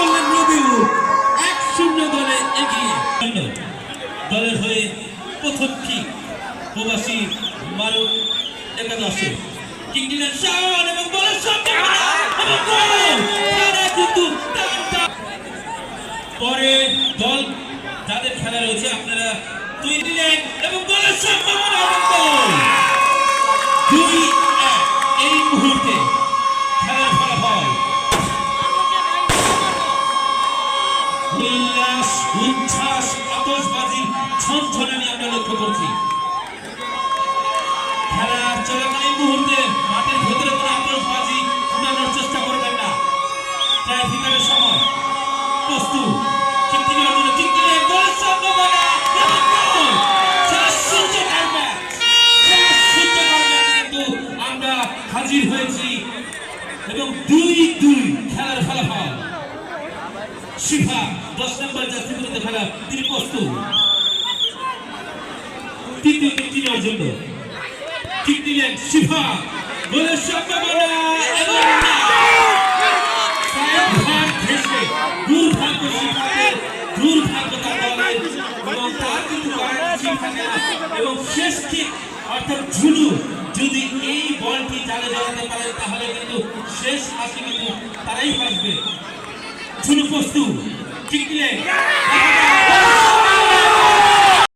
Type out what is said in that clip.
করলেন রবিউল 1-0 দলে এগিয়ে। দলের হয়ে প্রথম কিক প্রবাসী মারুফ একাদশে কিক দিলেন শাওন এবং বলের সামনে এবং গোল। তারা কিন্তু পরে দল যাদের খেলা রয়েছে আপনারা তৈরি দিলেন এবং বলের সম্ভাবনা এবং গোল 2-1 এই মুহূর্তে খেলার ফলাফল। উল্লাস উচ্ছ্বাস আতশবাজি ঝনঝনানি আমরা লক্ষ্য করছি। খেলা চলাকালীন মুহূর্তে মাঠের ভেতরে কোনো আতশবাজি ফুটানোর চেষ্টা করবেন না। ট্রাইফিকারের সময় প্রস্তুত কিক দেওয়ার জন্য কিক দিলে গোলের সম্ভাবনা এবং গোল। শ্বাসরুদ্ধকর ম্যাচ, শ্বাসরুদ্ধকর ম্যাচ কিন্তু আমরা হাজির হয়েছি এবং 2-2 খেলার ফলাফল। শিফা 10 নম্বর জার্সি পরিহিত খেলা তিনি প্রস্তুত তৃতীয় কিকটি নেওয়ার জন্য। কিক দিলেন শিফা গোলের সম্ভাবনা এবং দুর্ভাগ্য শিফাকে, দুর্ভাগ্য তার দলের এবং তার কিন্তু এবং শেষ কিক অর্থাৎ ঝুলু যদি এই বলটি জালে জড়াতে পারে তাহলে কিন্তু শেষ হাসি কিন্তু তারাই হাসবে। ঝুলু প্রস্তুত কিক দিলেন